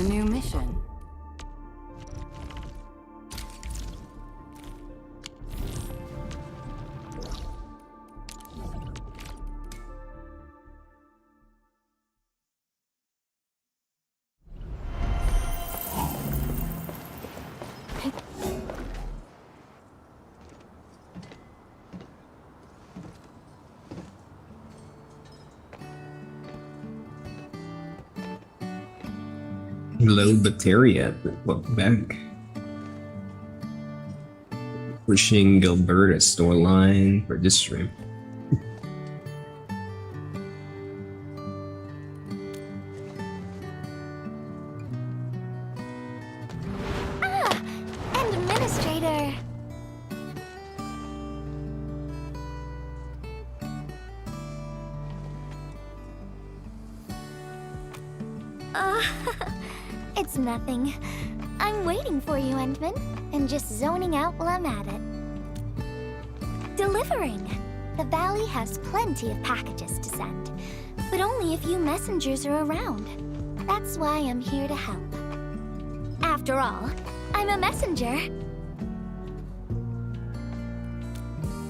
new mission. Hello, Bacteria. Welcome back. Wishing Gilbert a storyline for this stream. Administrator. It's nothing. I'm waiting for you, Endman, and just zoning out while I'm at it. Delivering. The valley has plenty of packages to send, but only a few messengers are around. That's why I'm here to help. After all, I'm a messenger.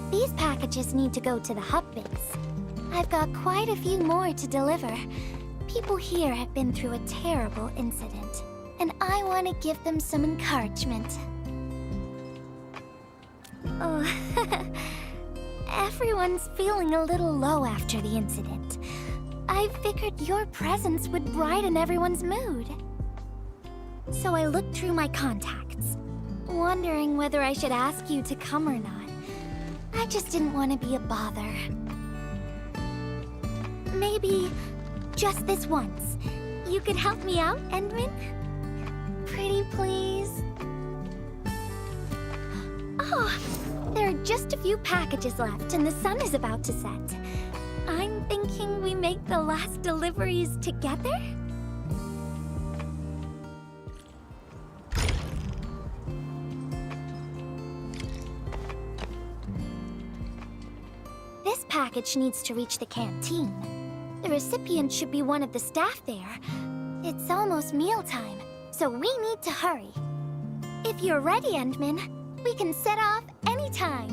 These packages need to go to the hub base. I've got quite a few more to deliver. People here have been through a terrible incident, and I want to give them some encouragement. Oh, everyone's feeling a little low after the incident. I figured your presence would brighten everyone's mood. So I looked through my contacts, wondering whether I should ask you to come or not. I just didn't want to be a bother. Maybe just this once, you could help me out, Endman? Pretty please? Oh, there are just a few packages left and the sun is about to set. I'm thinking we make the last deliveries together? This package needs to reach the canteen. The recipient should be one of the staff there. It's almost mealtime, so we need to hurry. If you're ready, Endman, we can set off anytime.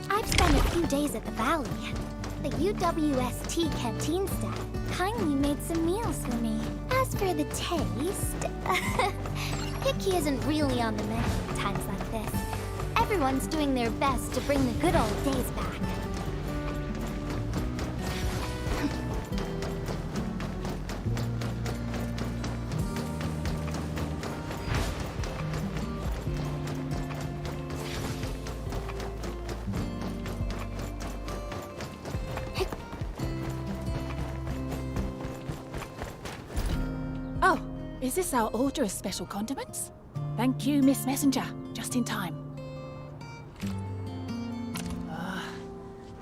I've spent a few days at the valley. The UWST canteen staff kindly made some meals for me. As for the taste, picky isn't really on the menu at times like this. Everyone's doing their best to bring the good old days back. Oh, is this our order of special condiments? Thank you, Miss Messenger. Just in time.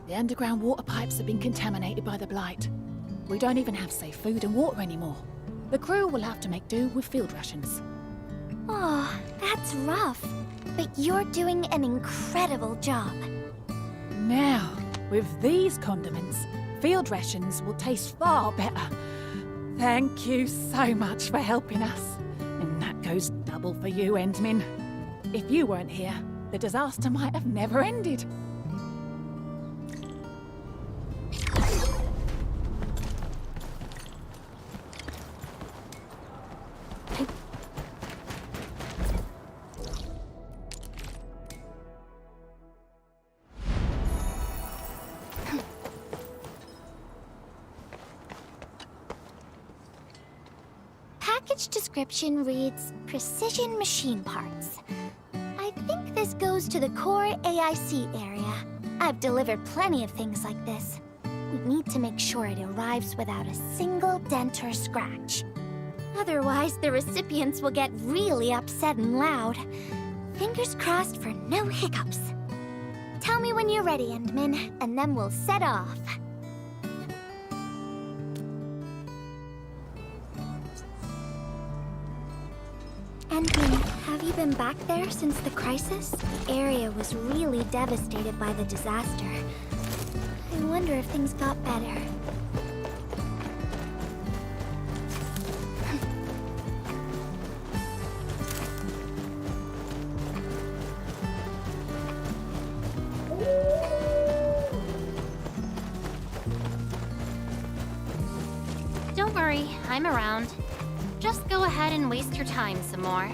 The underground water pipes have been contaminated by the blight. We don't even have safe food and water anymore. The crew will have to make do with field rations. Oh, that's rough. But you're doing an incredible job. Now, with these condiments, field rations will taste far better. Thank you so much for helping us. And that goes double for you, Endman. If you weren't here, the disaster might have never ended. Package description reads, Precision Machine Parts. I think this goes to the core AIC area. I've delivered plenty of things like this. We need to make sure it arrives without a single dent or scratch. Otherwise, the recipients will get really upset and loud. Fingers crossed for no hiccups. Tell me when you're ready, Endman, and then we'll set off. Endman, have you been back there since the crisis? The area was really devastated by the disaster. wonder if things got better. Don't worry, I'm around. Just go ahead and waste your time some more.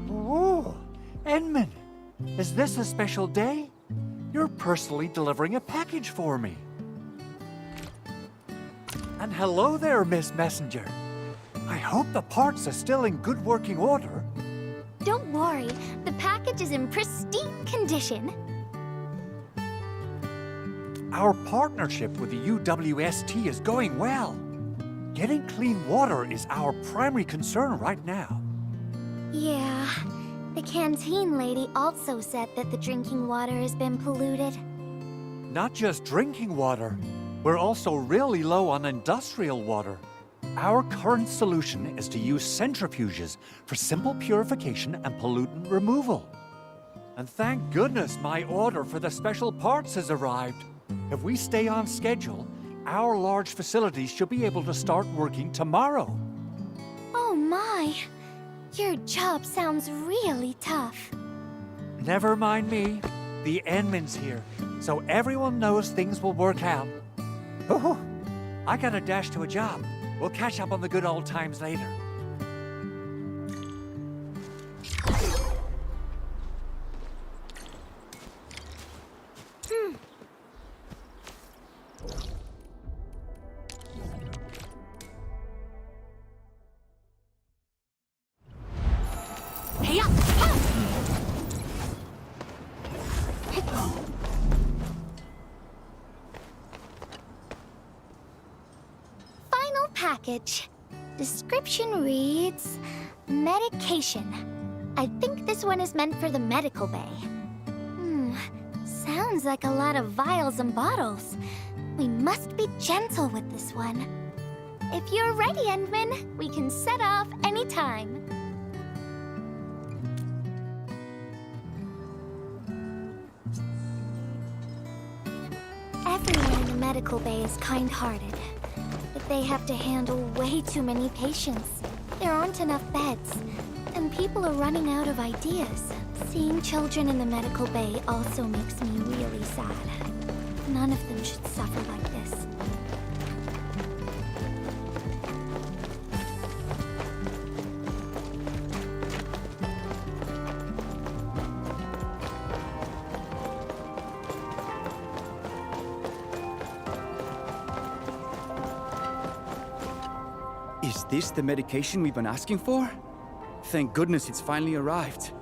Oh, Edmund, is this a special day? You're personally delivering a package for me. And hello there, Miss Messenger. I hope the parts are still in good working order. Don't worry, the package is in pristine condition. Our partnership with the UWST is going well. Getting clean water is our primary concern right now. Yeah, the canteen lady also said that the drinking water has been polluted. Not just drinking water, we're also really low on industrial water. Our current solution is to use centrifuges for simple purification and pollutant removal. And thank goodness my order for the special parts has arrived. If we stay on schedule, our large facilities should be able to start working tomorrow. Oh my, your job sounds really tough. Never mind me. The Edmund's here, so everyone knows things will work out. Oh, I gotta dash to a job. We'll catch up on the good old times later. Hey up! Final package. Description reads, medication. I think this one is meant for the medical bay. Sounds like a lot of vials and bottles. We must be gentle with this one. If you're ready, Endman, we can set off anytime. Everyone in the medical bay is kind-hearted, but they have to handle way too many patients. There aren't enough beds, and people are running out of ideas. Seeing children in the medical bay also makes me really sad. None of them should suffer like this. Is this the medication we've been asking for? Thank goodness it's finally arrived.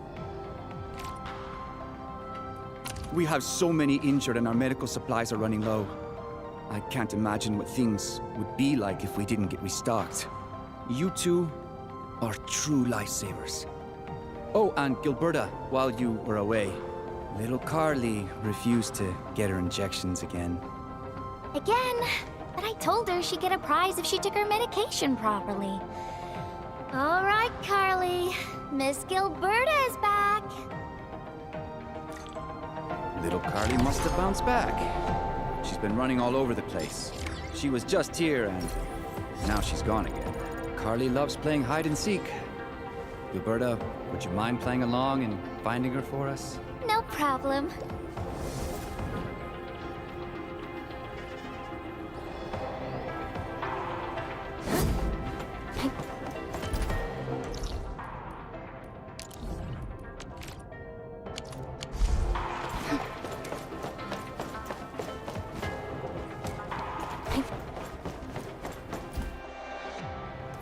We have so many injured and our medical supplies are running low. I can't imagine what things would be like if we didn't get restocked. You two are true lifesavers. Oh, and Gilberta, while you were away, little Carly refused to get her injections again. Again? But I told her she'd get a prize if she took her medication properly. All right, Carly. Miss Gilberta is back. Little Carly must have bounced back. She's been running all over the place. She was just here and now she's gone again. Carly loves playing hide and seek. Gilberta, would you mind playing along and finding her for us? No problem.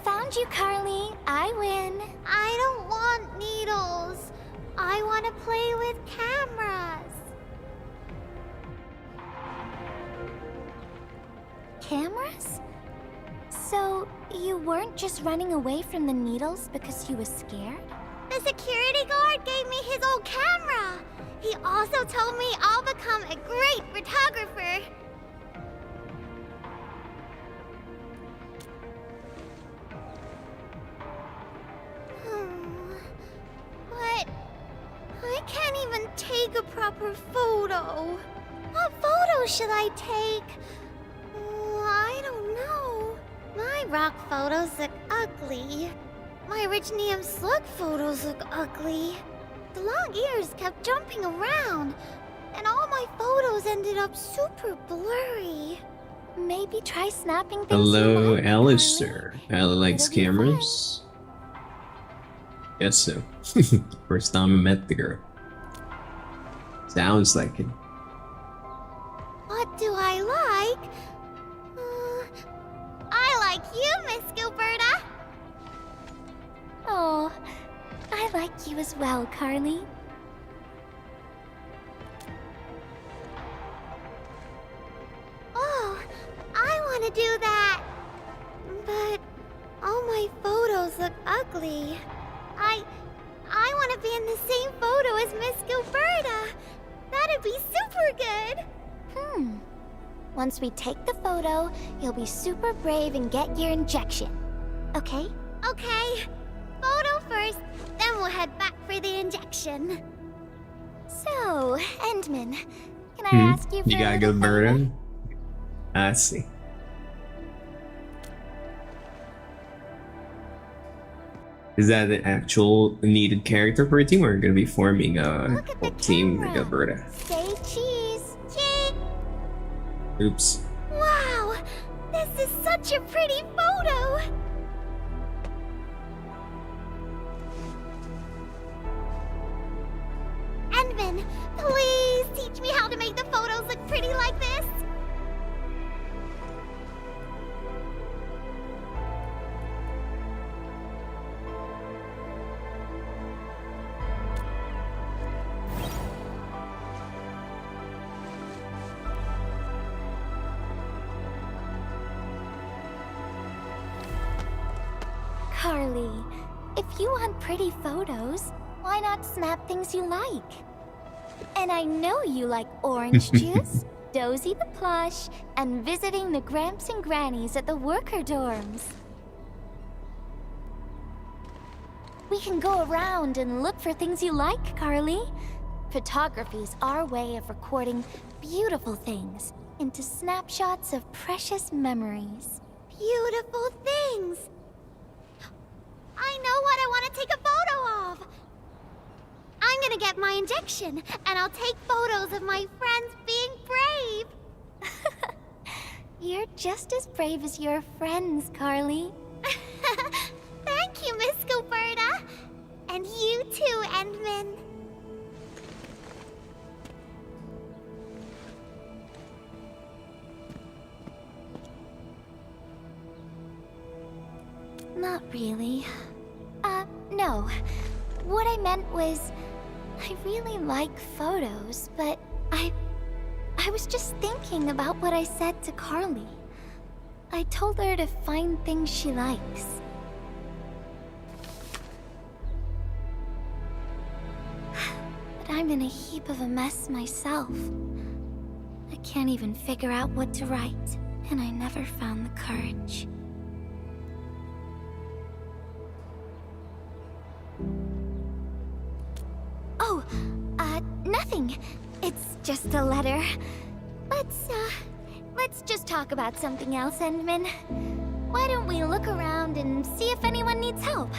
Found you, Carly. I win. I don't want needles. I want to play with cameras. Cameras? So, you weren't just running away from the needles because you were scared? The security guard gave me his old camera. He also told me I'll become a great photographer. But I can't even take a proper photo. What photo should I take? I don't know. My rock photos look ugly. My Originium slug photos look ugly. The long ears kept jumping around, and all my photos ended up super blurry. Maybe try snapping things. Hello, you like, Alistair. Ali likes It'll be fun. cameras. Guess so. First time I met the girl. Sounds like it. What do I like? I like you, Miss Gilberta. Oh, I like you as well, Carly. Oh, I want to do that. But all my photos look ugly. I want to be in the same photo as Miss Gilberta. That'd be super good. Once we take the photo, you'll be super brave and get your injection. Okay? Okay, photo first, then we'll head back for the injection. So, Endman, can I ask you for You a gotta little go favor? burden. I see. Is that the actual needed character for a team, or are you gonna be forming a Look at the whole team with camera. Alberta? Say cheese. Cheese. Oops. Wow, this is such a pretty photo. Endman, please teach me how to make the photos look pretty like this. Carly, if you want pretty photos, why not snap things you like? And I know you like orange juice, Dozy the plush, and visiting the Gramps and Grannies at the worker dorms. We can go around and look for things you like, Carly. Photography is our way of recording beautiful things into snapshots of precious memories. Beautiful things. I know what I want to take a photo of. I'm gonna get my injection, and I'll take photos of my friends being brave. You're just as brave as your friends, Carly. Thank you, Miss Gilberta. And you too, Endman. Not really. No. What I meant was, I really like photos, but I was just thinking about what I said to Carly. I told her to find things she likes. But I'm in a heap of a mess myself. I can't even figure out what to write, and I never found the courage. Oh, nothing. It's just a letter. Let's just talk about something else, Endman. Why don't we look around and see if anyone needs help?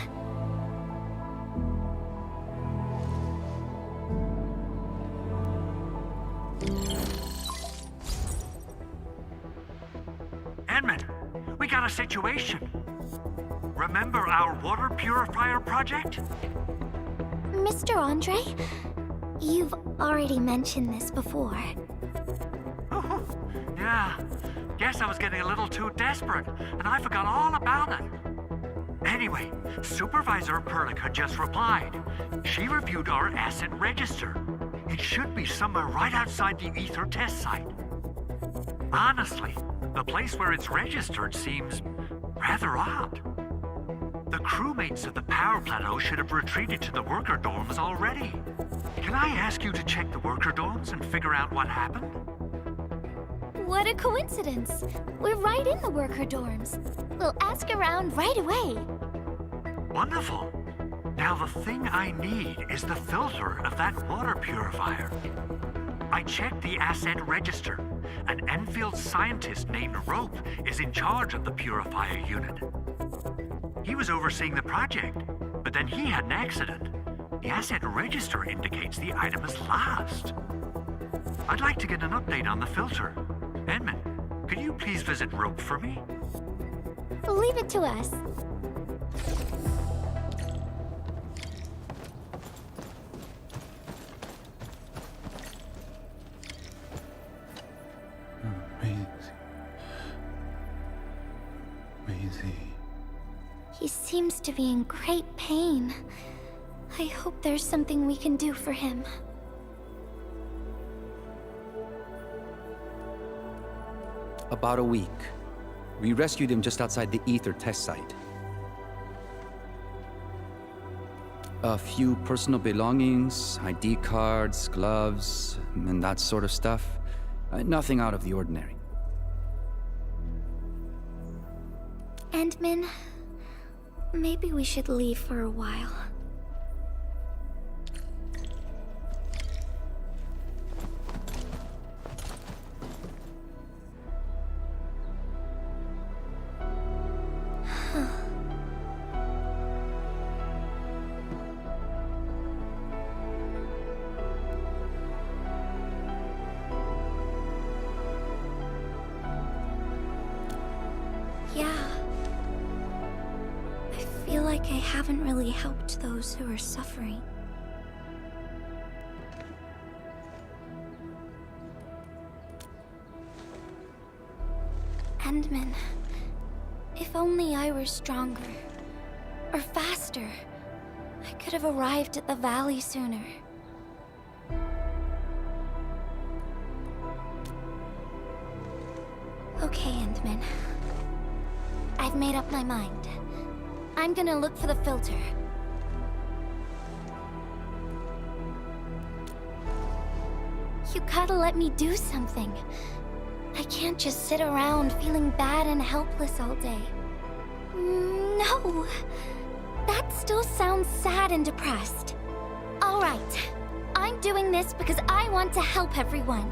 Edmund, we got a situation. Remember our water purifier project? Mr. Andre, you've already mentioned this before. Yeah, guess I was getting a little too desperate, and I forgot all about it. Anyway, Supervisor Perlica just replied. She reviewed our asset register. It should be somewhere right outside the Ether test site. Honestly, the place where it's registered seems rather odd. The crewmates of the power plateau should have retreated to the worker dorms already. Can I ask you to check the worker dorms and figure out what happened? What a coincidence. We're right in the worker dorms. We'll ask around right away. Wonderful. Now the thing I need is the filter of that water purifier. I checked the asset register. An Endfield scientist named Rope is in charge of the purifier unit. He was overseeing the project, but then he had an accident. The asset register indicates the item is lost. I'd like to get an update on the filter. Edmund, could you please visit Rope for me? Leave it to us. Maisie. He seems to be in great pain. I hope there's something we can do for him. About a week. We rescued him just outside the Ether test site. A few personal belongings, ID cards, gloves, and that sort of stuff. Nothing out of the ordinary. Endman, maybe we should leave for a while. I feel like I haven't really helped those who are suffering. Endman, if only I were stronger, or faster, I could have arrived at the valley sooner. Okay, Endman. I've made up my mind. I'm gonna look for the filter. You gotta let me do something. I can't just sit around feeling bad and helpless all day. No! That still sounds sad and depressed. Alright. I'm doing this because I want to help everyone.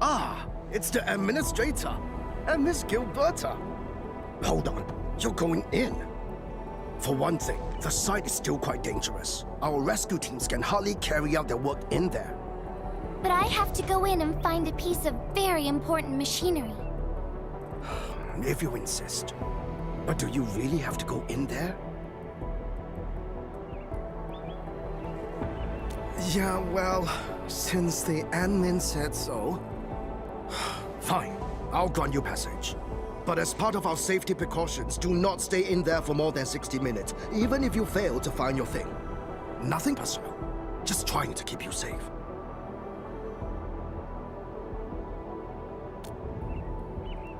Ah, it's the administrator and Miss Gilberta. Hold on, you're going in. For one thing, the site is still quite dangerous. Our rescue teams can hardly carry out their work in there. But I have to go in and find a piece of very important machinery. If you insist. But do you really have to go in there? Yeah, well, since the admin said so. Fine, I'll grant you passage. But as part of our safety precautions, do not stay in there for more than 60 minutes, even if you fail to find your thing. Nothing personal, just trying to keep you safe.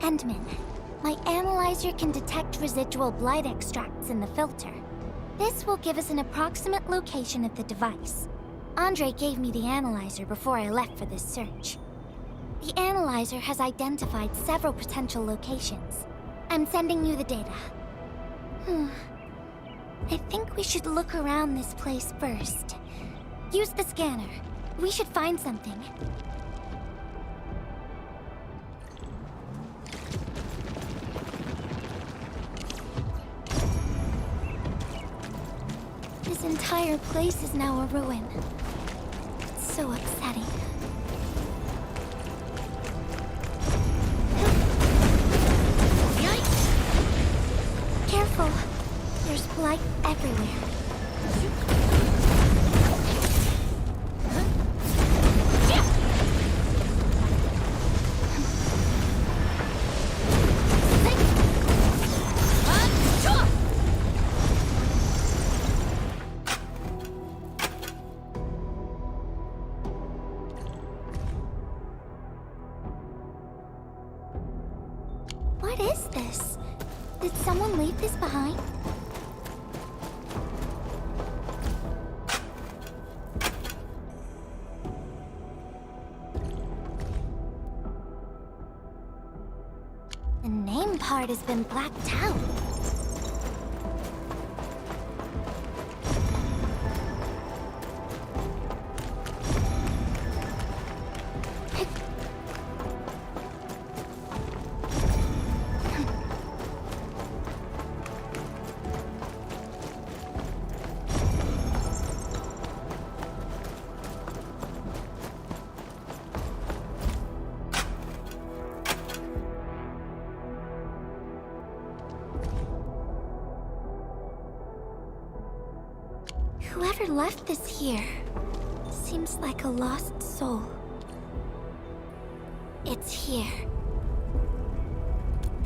Endman, my analyzer can detect residual blight extracts in the filter. This will give us an approximate location of the device. Andre gave me the analyzer before I left for this search. The analyzer has identified several potential locations. I'm sending you the data. I think we should look around this place first. Use the scanner. We should find something. This entire place is now a ruin. It's so upsetting. everywhere. What is this? Did someone leave this behind? The name part has been blacked out. Whoever left this here seems like a lost soul. It's here.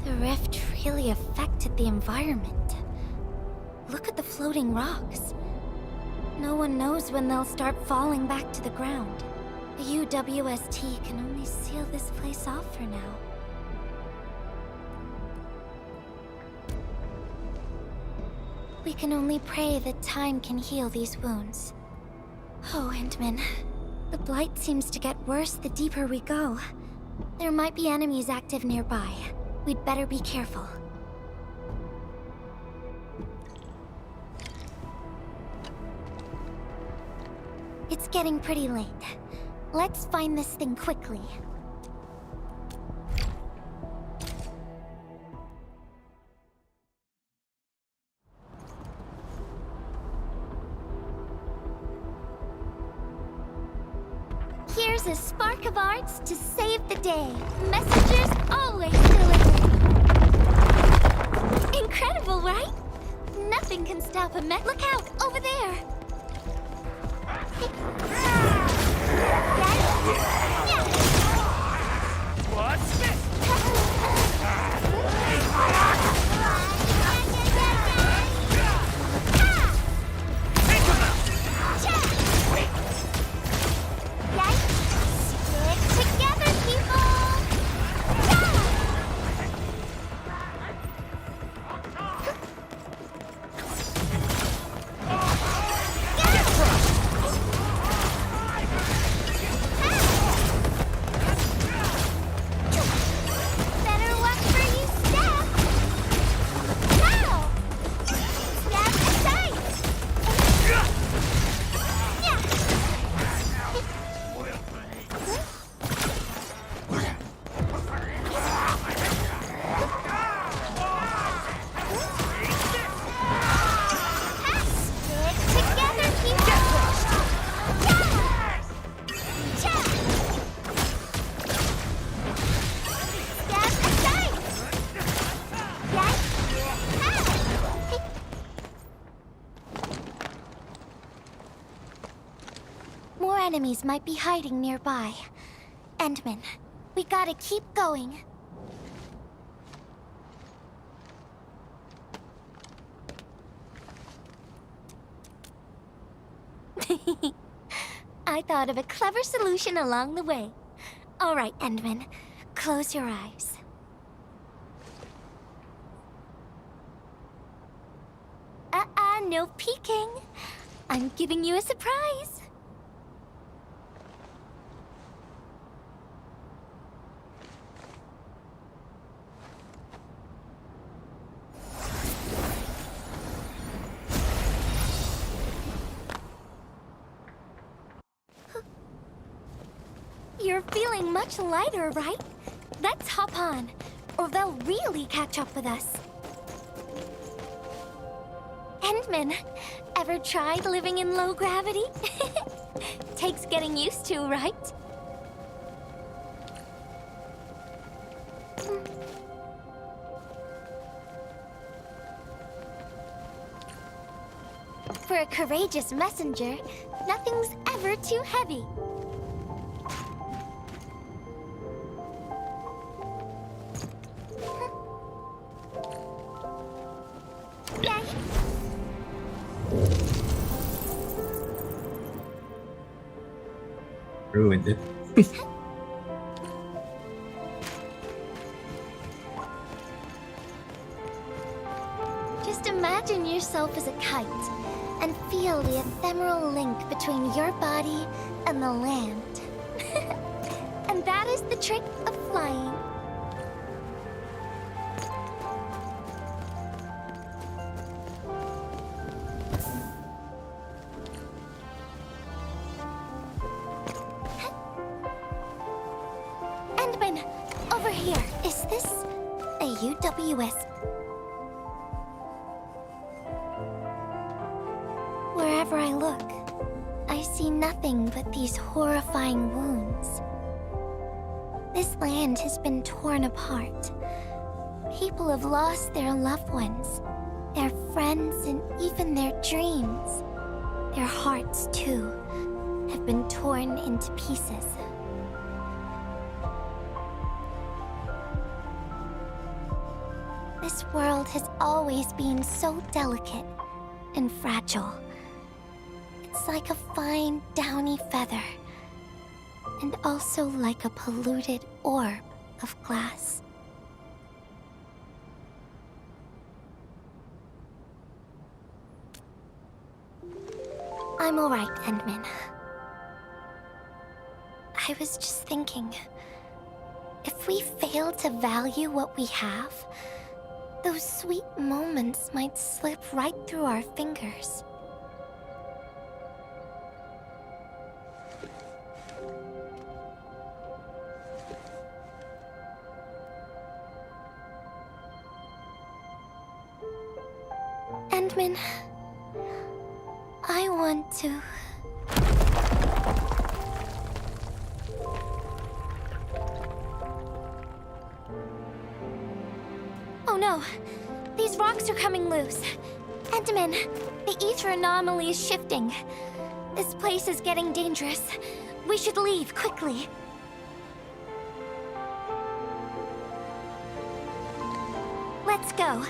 The rift really affected the environment. Look at the floating rocks. No one knows when they'll start falling back to the ground. The UWST can only seal this place off for now. We can only pray that time can heal these wounds. Oh, Endman. The blight seems to get worse the deeper we go. There might be enemies active nearby. We'd better be careful. It's getting pretty late. Let's find this thing quickly. Here's a spark of arts to save the day. Messengers always deliver. Incredible, right? Nothing can stop a Look out, over there! What's this? Enemies might be hiding nearby. Endman, we gotta keep going. I thought of a clever solution along the way. All right, Endman, close your eyes. No peeking. I'm giving you a surprise. You're feeling much lighter, right? Let's hop on, or they'll really catch up with us. Endman, ever tried living in low gravity? Takes getting used to, right? For a courageous messenger, nothing's ever too heavy. Yeah. Ruined it. Just imagine yourself as a kite and feel the ephemeral link between your body and the land. And that is the trick of flying. Endman, over here. Is this a UWS? Wherever I look, I see nothing but these horrifying wounds. This land has been torn apart. People have lost their loved ones, their friends, and even their dreams. Their hearts, too, have been torn into pieces. This world has always been so delicate and fragile. It's like a fine, downy feather, and also like a polluted orb of glass. I'm all right, Endman. I was just thinking, if we fail to value what we have, those sweet moments might slip right through our fingers. Endman, I want to... Oh no! These rocks are coming loose. Endman, the ether anomaly is shifting. This place is getting dangerous. We should leave quickly. Let's go.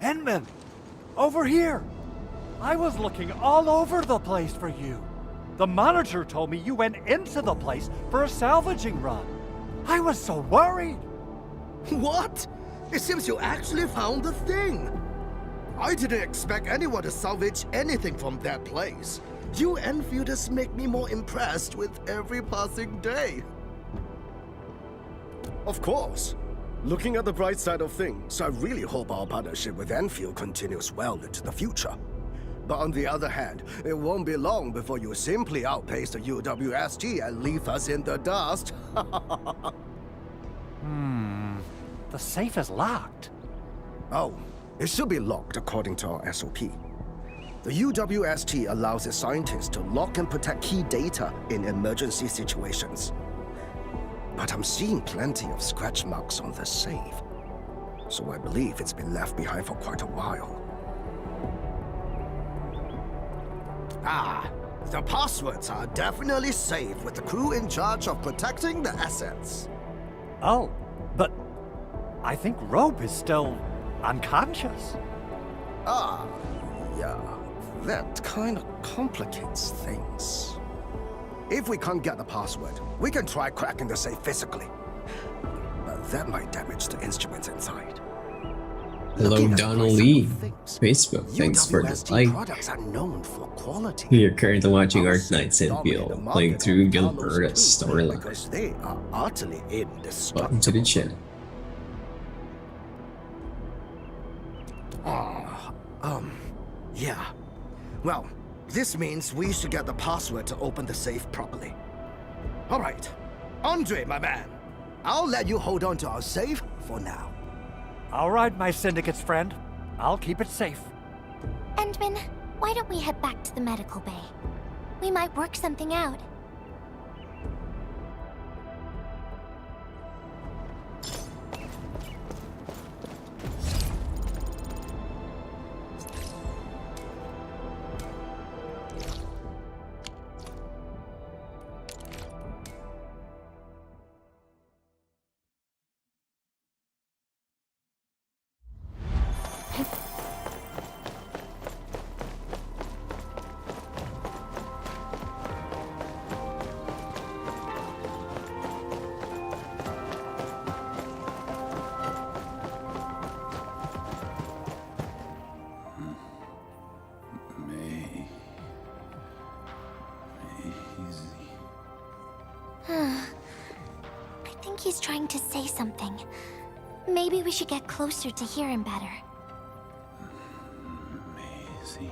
Endman! Over here! I was looking all over the place for you. The monitor told me you went into the place for a salvaging run. I was so worried. What? It seems you actually found the thing. I didn't expect anyone to salvage anything from that place. You Enfielders make me more impressed with every passing day. Of course. Looking at the bright side of things, I really hope our partnership with Enfield continues well into the future. But on the other hand, it won't be long before you simply outpace the UWSG and leave us in the dust. The safe is locked. Oh, it should be locked according to our SOP. The UWST allows its scientists to lock and protect key data in emergency situations. But I'm seeing plenty of scratch marks on the safe, so I believe it's been left behind for quite a while. Ah, the passwords are definitely safe with the crew in charge of protecting the assets. Oh, but I think Rope is still unconscious. Ah, yeah, that kind of complicates things. If we can't get the password, we can try cracking the safe physically. But that might damage the instruments inside. Hello, Looking at the Donald price Lee. of things, Facebook, thanks for the UWST like. products are known for quality. You're currently watching Our Arknights suits dominate the Endfield, market playing through on Gilberta's Talos-II storyline. because they are utterly indestructible. Welcome to the channel. Yeah. Well, this means we should get the password to open the safe properly. All right. Andre, my man. I'll let you hold on to our safe for now. All right, my syndicate's friend. I'll keep it safe. Endman, why don't we head back to the medical bay? We might work something out. think he's trying to say something. Maybe we should get closer to hear him better. Maisie.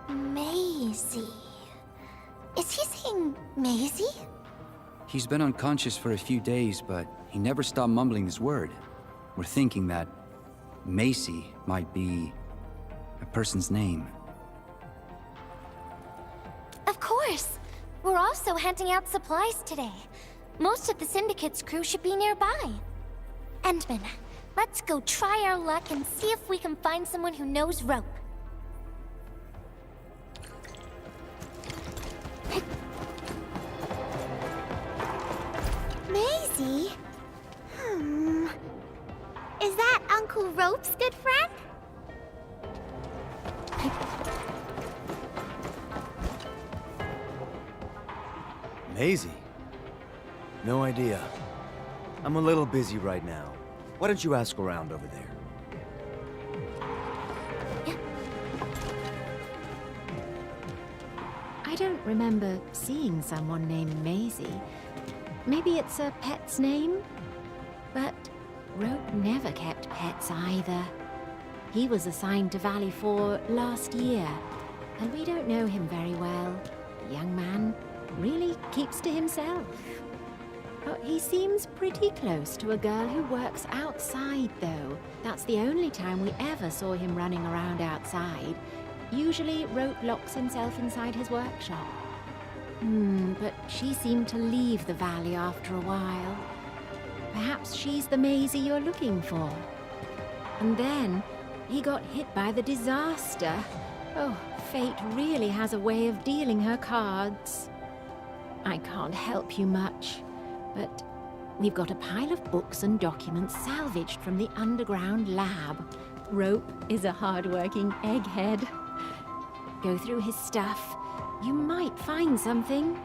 Maisie. Is he saying Maisie? He's been unconscious for a few days, but he never stopped mumbling his word. We're thinking that Macy might be a person's name. Of course! We're also handing out supplies today. Most of the Syndicate's crew should be nearby. Endman, let's go try our luck and see if we can find someone who knows rope. Maisie? Is that Uncle Rope's good friend? Maisie? No idea. I'm a little busy right now. Why don't you ask around over there? I don't remember seeing someone named Maisie. Maybe it's a pet's name? But Rope never kept pets either. He was assigned to Valley 4 last year, and we don't know him very well. The young man really keeps to himself. Oh, he seems pretty close to a girl who works outside, though. That's the only time we ever saw him running around outside. Usually, Rope locks himself inside his workshop. But she seemed to leave the valley after a while. Perhaps she's the Maisie you're looking for. And then, he got hit by the disaster. Oh, fate really has a way of dealing her cards. I can't help you much, but we've got a pile of books and documents salvaged from the underground lab. Rope is a hard-working egghead. Go through his stuff. You might find something.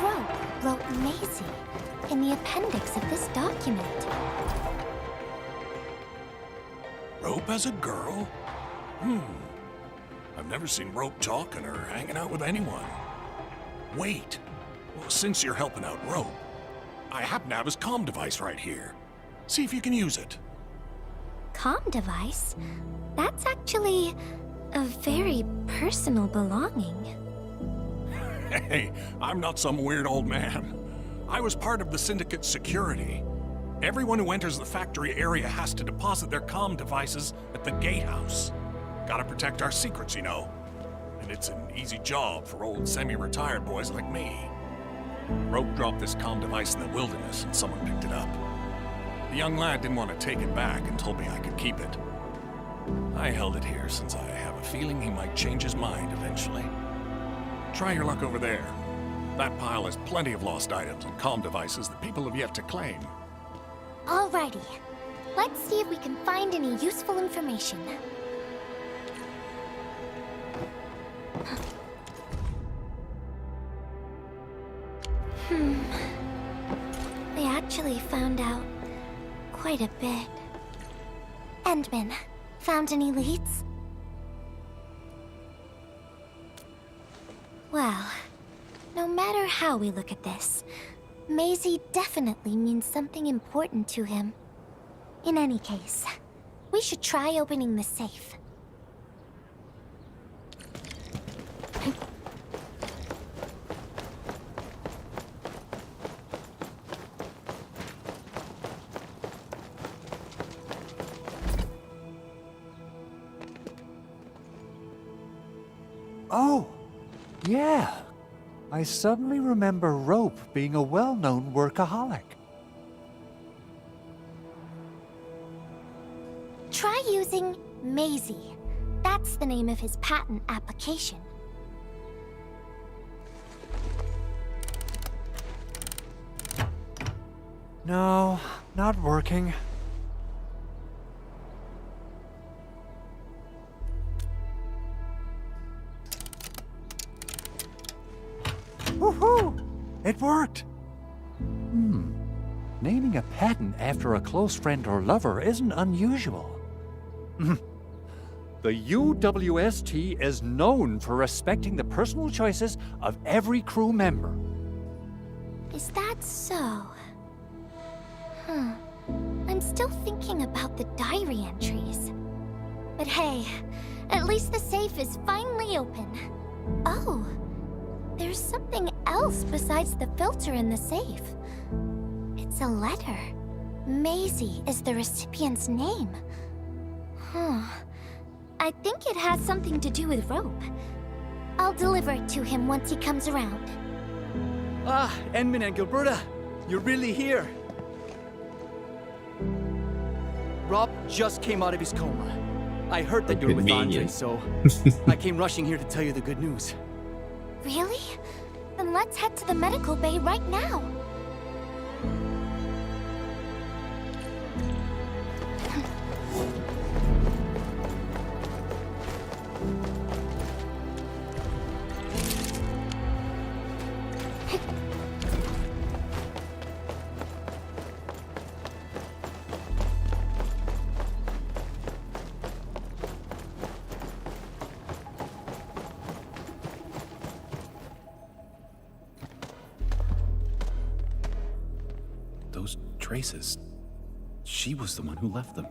Rope wrote Maisie in the appendix of this document. Rope as a girl? I've never seen Rope talking or hanging out with anyone. Wait. Well, since you're helping out Rope, I happen to have his comm device right here. See if you can use it. Comm device? That's actually a very personal belonging. Hey, I'm not some weird old man. I was part of the Syndicate's security. Everyone who enters the factory area has to deposit their comm devices at the gatehouse. Gotta protect our secrets, you know. And it's an easy job for old semi-retired boys like me. Rope dropped this comm device in the wilderness and someone picked it up. The young lad didn't want to take it back and told me I could keep it. I held it here since I have a feeling he might change his mind eventually. Try your luck over there. That pile has plenty of lost items and comm devices that people have yet to claim. Alrighty. Let's see if we can find any useful information. They actually found out quite a bit. Endman, found any leads? Well, no matter how we look at this, Maisie definitely means something important to him. In any case, we should try opening the safe. Oh, yeah. I suddenly remember Rope being a well-known workaholic. Try using Maisie. That's the name of his patent application. No, not working. Woohoo! It worked! Naming a patent after a close friend or lover isn't unusual. The UWST is known for respecting the personal choices of every crew member. Is that so? I'm still thinking about the diary entries. But hey, at least the safe is finally open. Oh, there's something else besides the filter in the safe. It's a letter. Maisie is the recipient's name. I think it has something to do with Rope. I'll deliver it to him once he comes around. Ah, Enman and Gilberta, you're really here. Rob just came out of his coma. I heard that you were with Andre, so I came rushing here to tell you the good news. Really? Then let's head to the medical bay right now. Those traces. She was the one who left them.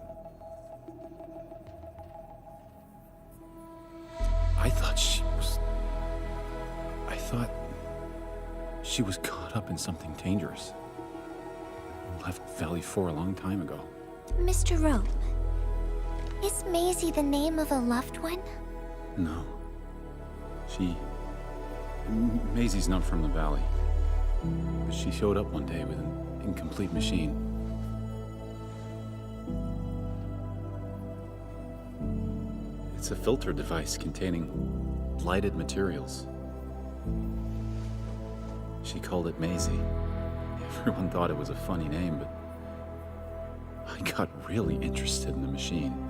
I thought she was caught up in something dangerous. Left Valley 4 a long time ago. Mr. Rope, is Maisie the name of a loved one? No. Maisie's not from the Valley. But she showed up one day with an incomplete machine. It's a filter device containing lighted materials. She called it Maisie. Everyone thought it was a funny name, but I got really interested in the machine.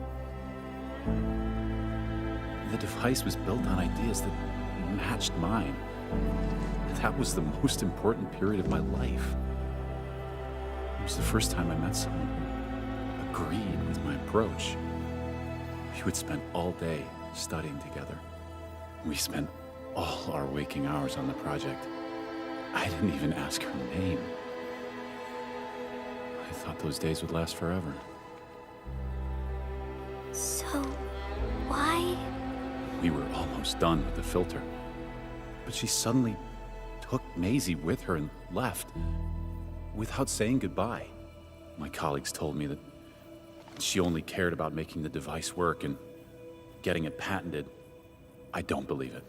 The device was built on ideas that matched mine. That was the most important period of my life. It was the first time I met someone who agreed with my approach. We would spend all day studying together. We spent all our waking hours on the project. I didn't even ask her name. I thought those days would last forever. So, why? We were almost done with the filter. But she suddenly took Maisie with her and left, without saying goodbye. My colleagues told me that she only cared about making the device work and getting it patented. I don't believe it.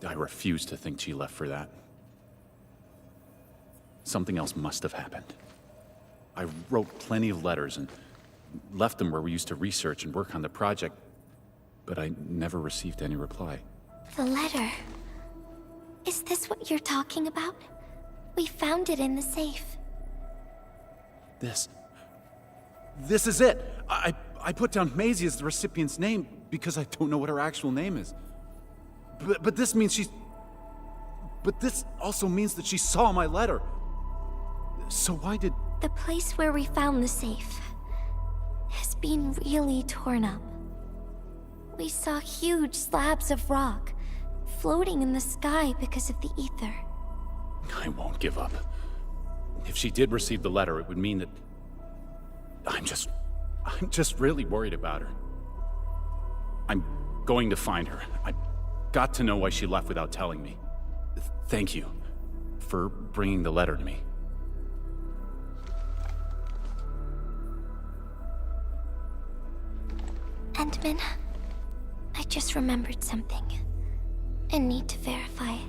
I refuse to think she left for that. Something else must have happened. I wrote plenty of letters and left them where we used to research and work on the project, but I never received any reply. The letter. Is this what you're talking about? We found it in the safe. This is it! I put down Maisie as the recipient's name because I don't know what her actual name is. But this means she's... But this also means that she saw my letter. So why did... The place where we found the safe has been really torn up. We saw huge slabs of rock floating in the sky because of the ether. I won't give up. If she did receive the letter, it would mean that... I'm just really worried about her. I'm going to find her. I've got to know why she left without telling me. Thank you for bringing the letter to me. Endman, I just remembered something. I need to verify it.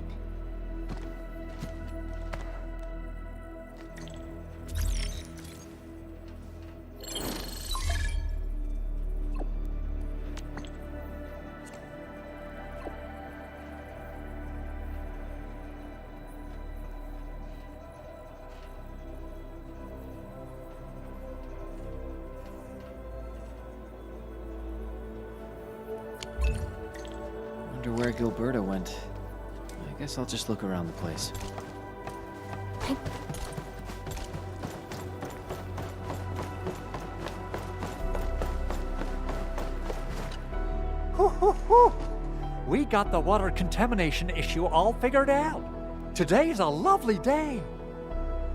Wonder where Gilberta went. I guess I'll just look around the place. We got the water contamination issue all figured out. Today's a lovely day.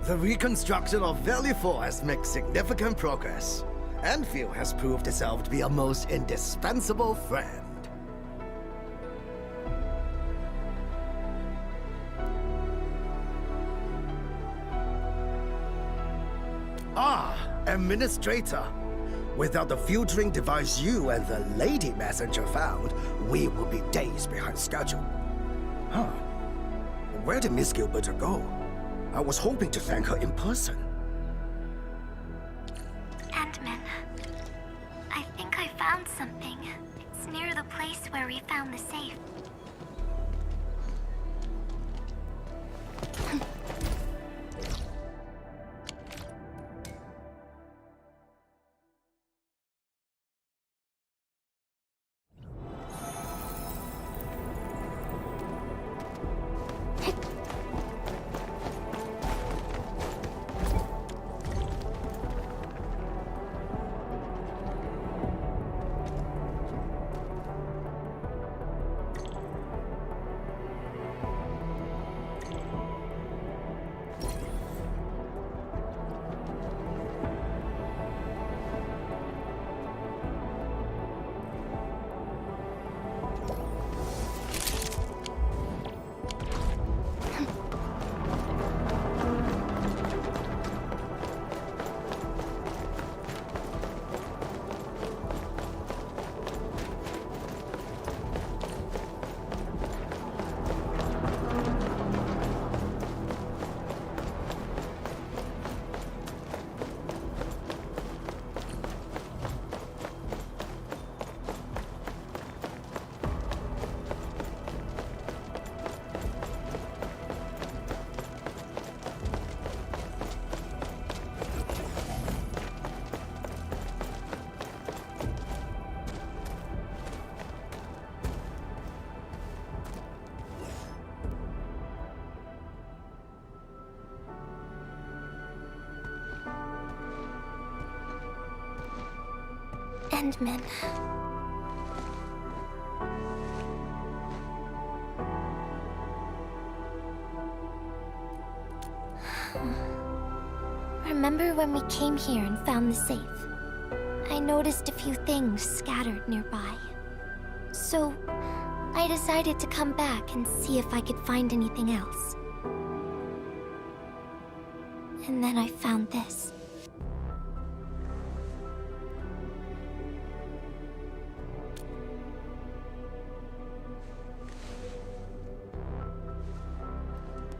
The reconstruction of Valley 4 has made significant progress. Endfield has proved itself to be a most indispensable friend. Ah, Administrator. Without the filtering device you and the lady messenger found, we would be days behind schedule. Huh. Where did Miss Gilberta go? I was hoping to thank her in person. Ant-Man, I think I found something. It's near the place where we found the safe. Endman. Remember when we came here and found the safe? I noticed a few things scattered nearby. So, I decided to come back and see if I could find anything else. And then I found this.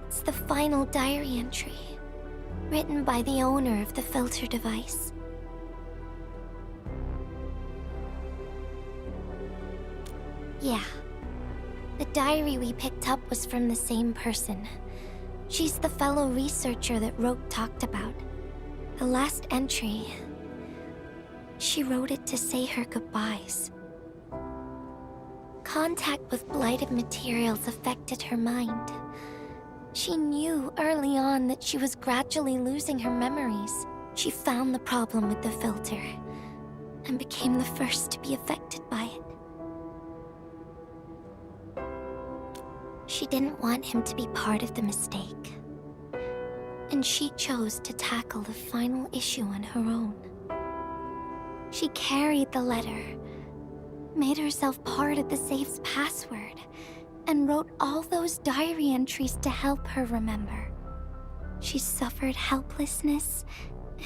It's the final diary entry, written by the owner of the filter device. Yeah. The diary we picked up was from the same person. She's the fellow researcher that Roke talked about. The last entry, she wrote it to say her goodbyes. Contact with blighted materials affected her mind. She knew early on that she was gradually losing her memories. She found the problem with the filter, and became the first to be affected by it. She didn't want him to be part of the mistake, and she chose to tackle the final issue on her own. She carried the letter, made herself part of the safe's password, and wrote all those diary entries to help her remember. She suffered helplessness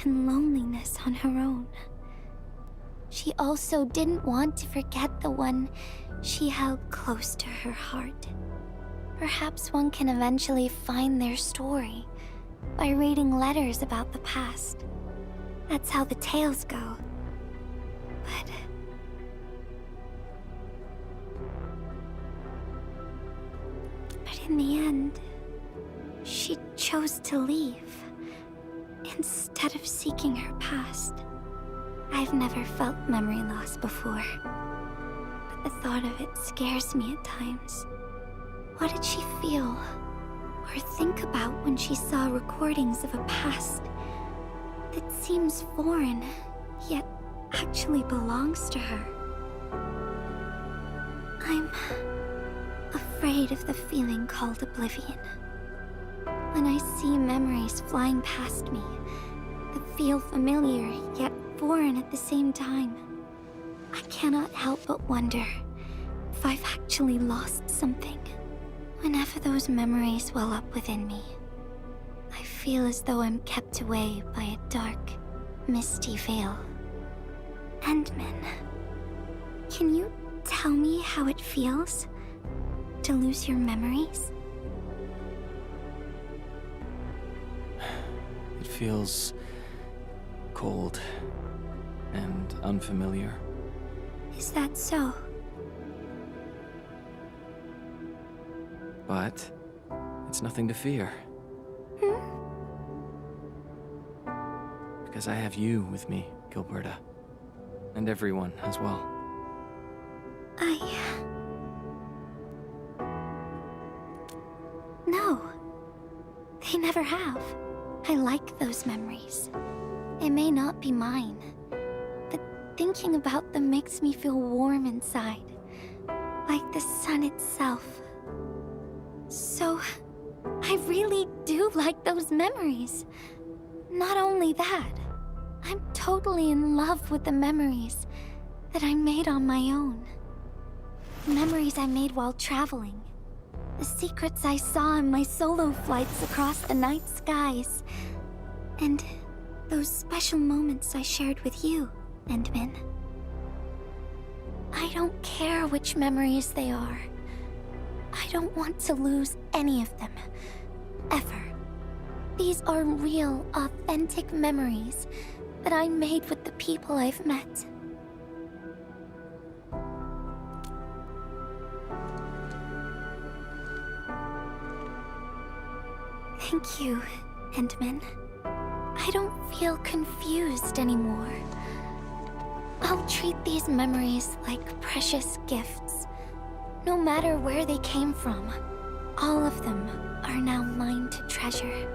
and loneliness on her own. She also didn't want to forget the one she held close to her heart. Perhaps one can eventually find their story by reading letters about the past. That's how the tales go. But in the end, she chose to leave instead of seeking her past. I've never felt memory loss before, but the thought of it scares me at times. What did she feel or think about when she saw recordings of a past that seems foreign, yet actually belongs to her? I'm afraid of the feeling called oblivion. When I see memories flying past me that feel familiar yet foreign at the same time, I cannot help but wonder if I've actually lost something. Whenever those memories well up within me, I feel as though I'm kept away by a dark, misty veil. Endman, can you tell me how it feels to lose your memories? It feels cold and unfamiliar. Is that so? But it's nothing to fear. Because I have you with me, Gilberta. And everyone as well. No. They never have. I like those memories. They may not be mine, but thinking about them makes me feel warm inside, like the sun itself. So, I really do like those memories. Not only that, I'm totally in love with the memories that I made on my own. Memories I made while traveling. The secrets I saw in my solo flights across the night skies. And those special moments I shared with you, Endman. I don't care which memories they are. I don't want to lose any of them. Ever. These are real, authentic memories that I made with the people I've met. Thank you, Endman. I don't feel confused anymore. I'll treat these memories like precious gifts. No matter where they came from, all of them are now mine to treasure.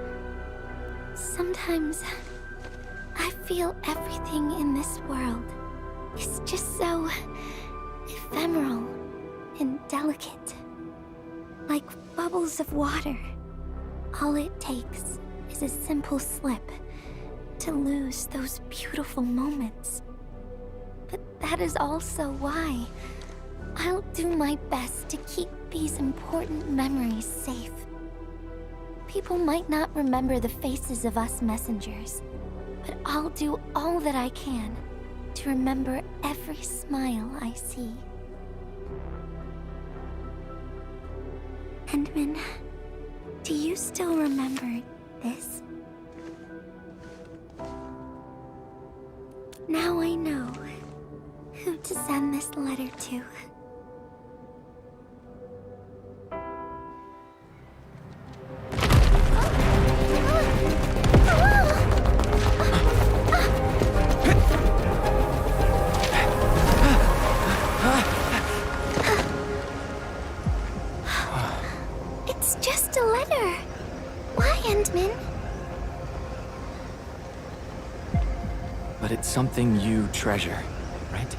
Sometimes I feel everything in this world is just so ephemeral and delicate. Like bubbles of water. All it takes is a simple slip to lose those beautiful moments. But that is also why I'll do my best to keep these important memories safe. People might not remember the faces of us messengers, but I'll do all that I can to remember every smile I see. Endman, do you still remember this? Now I know who to send this letter to. It's just a letter. Why, Endman? But it's something you treasure, right?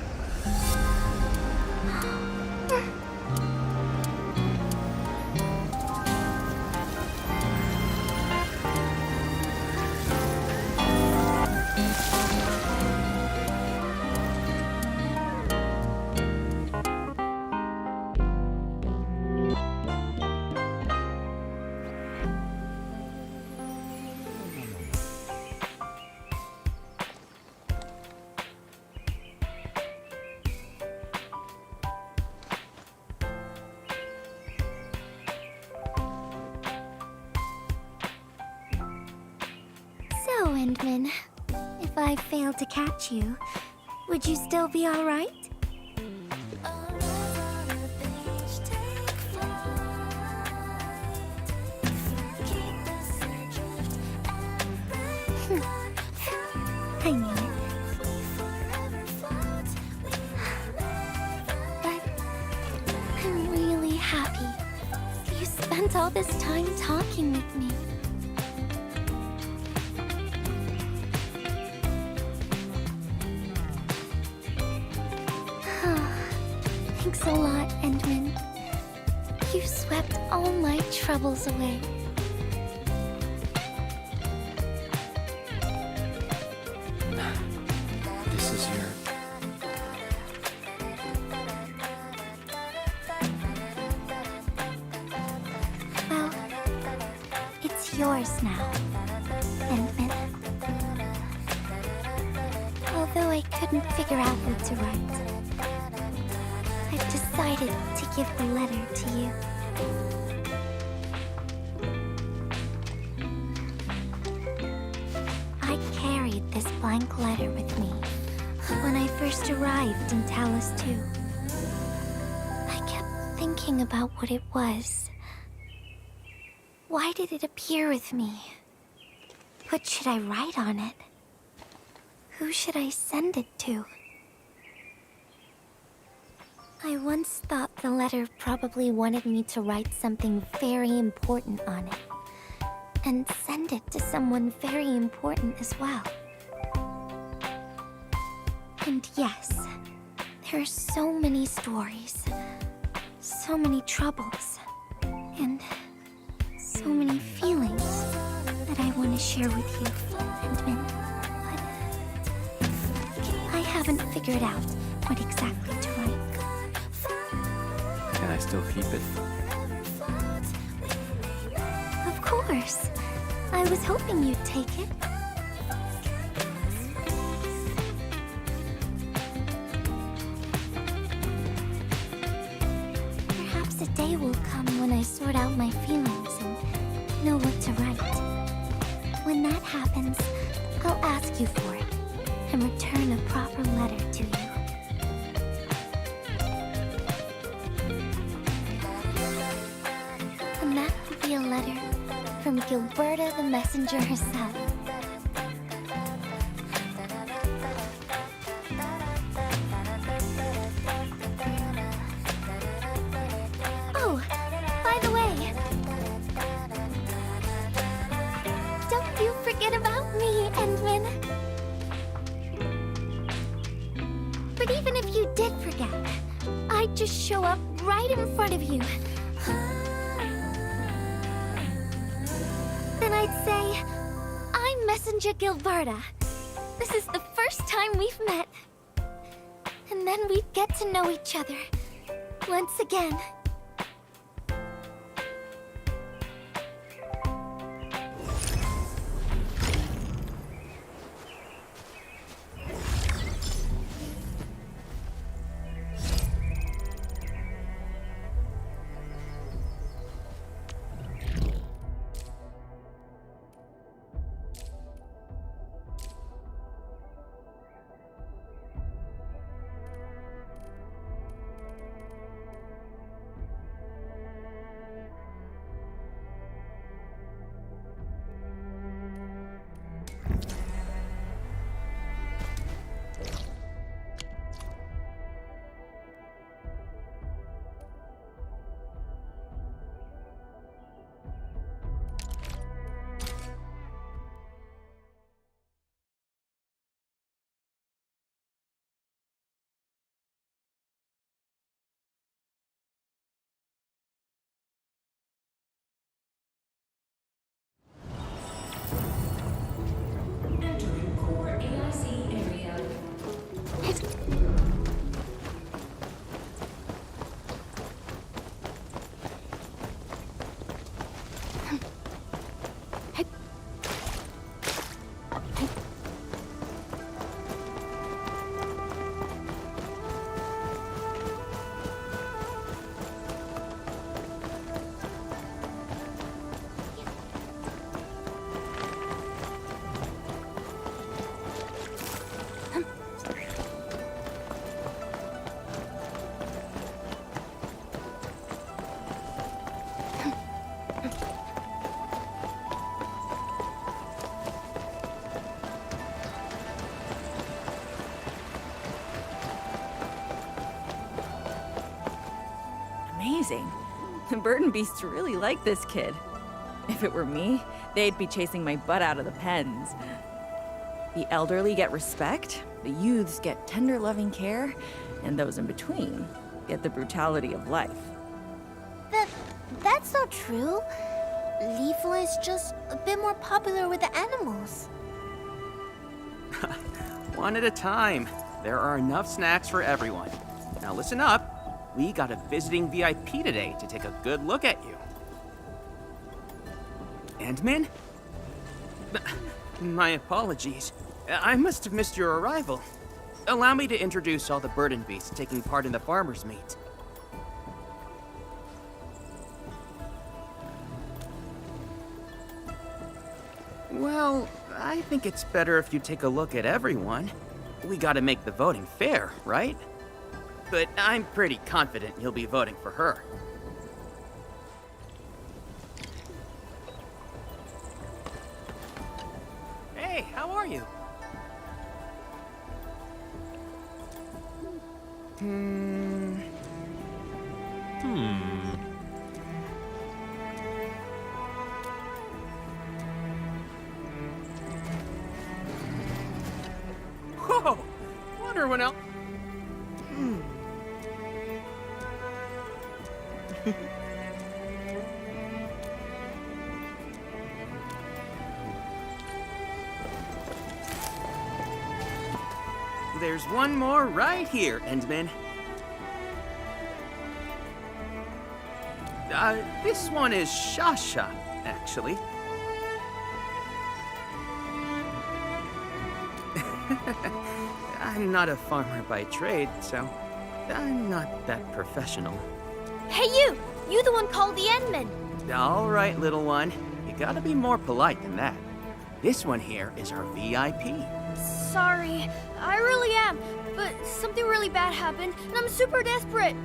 So, Endman, if I failed to catch you, would you still be all right? I knew it. But I'm really happy you spent all this time talking with me. Thanks a lot, Endman. You swept all my troubles away. This is your... Well, it's yours now, Endman. Although I couldn't figure out what to write, I've decided to give the letter to you. I carried this blank letter with me when I first arrived in Talos-II. I kept thinking about what it was. Why did it appear with me? What should I write on it? Who should I send it to? I once thought the letter probably wanted me to write something very important on it, and send it to someone very important as well. And yes, there are so many stories, so many troubles, and so many feelings that I want to share with you, Endman. But I haven't figured out what exactly to write. Can I still keep it? Of course. I was hoping you'd take it. Perhaps a day will come when I sort out my feelings and know what to write. When that happens, I'll ask you for it and return a proper letter to you. And that will be a letter from Gilberta the Messenger herself. Oh, by the way, don't you forget about me, Endman. But even if you did forget, I'd just show up right in front of you. Then I'd say, I'm Messenger Gilberta. This is the first time we've met. And then we'd get to know each other once again. Amazing. The Burden Beasts really like this kid. If it were me, they'd be chasing my butt out of the pens. The elderly get respect, the youths get tender, loving care, and those in between get the brutality of life. That's not true. Lethal is just a bit more popular with the animals. One at a time. There are enough snacks for everyone. Now listen up. We got a visiting VIP today to take a good look at you. Endman? My apologies. I must have missed your arrival. Allow me to introduce all the burden beasts taking part in the farmer's meet. Well, I think it's better if you take a look at everyone. We gotta make the voting fair, right? But I'm pretty confident you'll be voting for her. Hey, how are you? Whoa! Wonder when else. There's one more right here, Endman. This one is Shasha, actually. I'm not a farmer by trade, so I'm not that professional. Hey you! You the one called the Endman! All right, little one. You gotta be more polite than that. This one here is our VIP. Sorry, I really am, but something really bad happened, and I'm super desperate.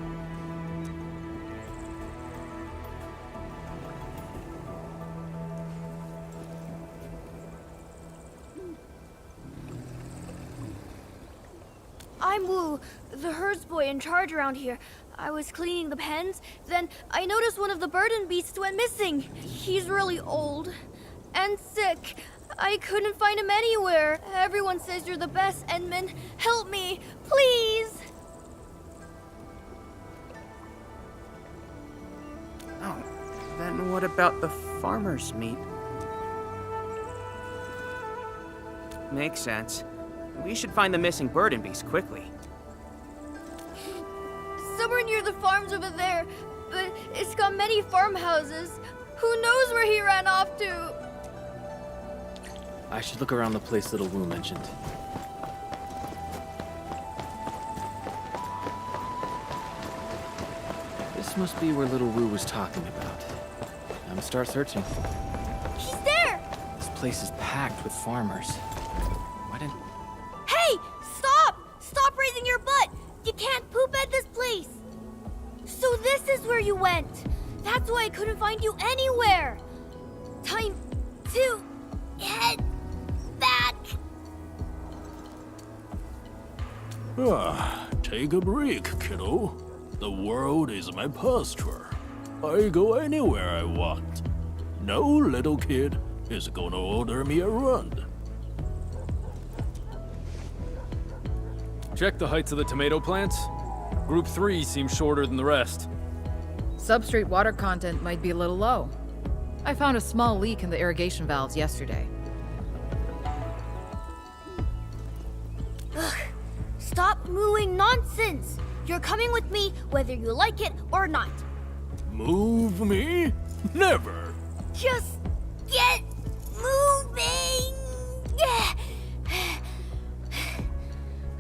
I'm Wu, the herds boy in charge around here. I was cleaning the pens, then I noticed one of the burden beasts went missing. He's really old and sick. I couldn't find him anywhere. Everyone says you're the best, Endman. Help me, please! Oh, then what about the farmer's meat? Makes sense. We should find the missing burden beast quickly. Somewhere near the farms over there, but it's got many farmhouses. Who knows where he ran off to? I should look around the place little Wu mentioned. This must be where little Wu was talking about. I'm gonna start searching. He's there! This place is packed with farmers. Why didn't... Hey! Stop! Stop raising your butt! You can't poop at this place! So this is where you went! That's why I couldn't find you anywhere! Time to head back! Take a break, kiddo. The world is my pasture. I go anywhere I want. No little kid is gonna order me around. Check the heights of the tomato plants. Group 3 seems shorter than the rest. Substrate water content might be a little low. I found a small leak in the irrigation valves yesterday. Ugh. Stop mooing nonsense! You're coming with me whether you like it or not. Move me? Never. Just get moving!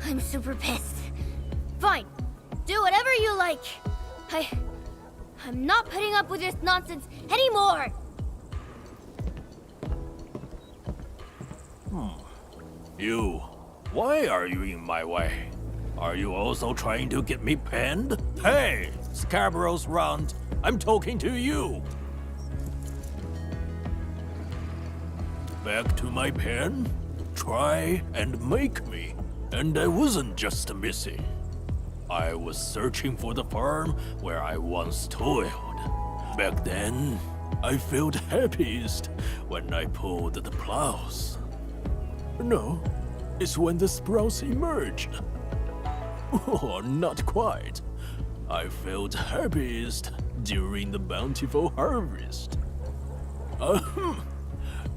I'm super pissed. Fine. Do whatever you like. I'm not putting up with this nonsense anymore! You, why are you in my way? Are you also trying to get me penned? Hey, Scarborough's round. I'm talking to you. Back to my pen? Try and make me. And I wasn't just missing. I was searching for the farm where I once toiled. Back then, I felt happiest when I pulled the plows. No, it's when the sprouts emerged. Oh, not quite. I felt happiest during the bountiful harvest.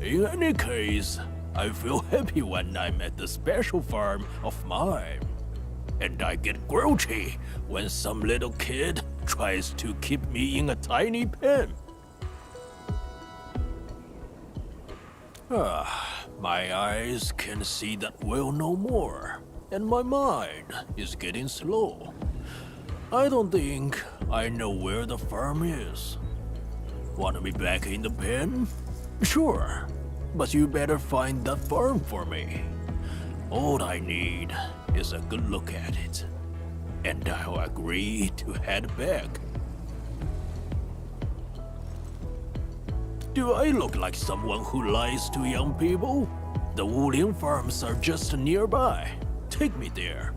In any case, I feel happy when I'm at the special farm of mine. And I get grouchy when some little kid tries to keep me in a tiny pen. My eyes can see that well no more, and my mind is getting slow. I don't think I know where the farm is. Want me back in the pen? Sure, but you better find that farm for me. All I need is a good look at it, and I'll agree to head back. Do I look like someone who lies to young people? The Wuling farms are just nearby. Take me there.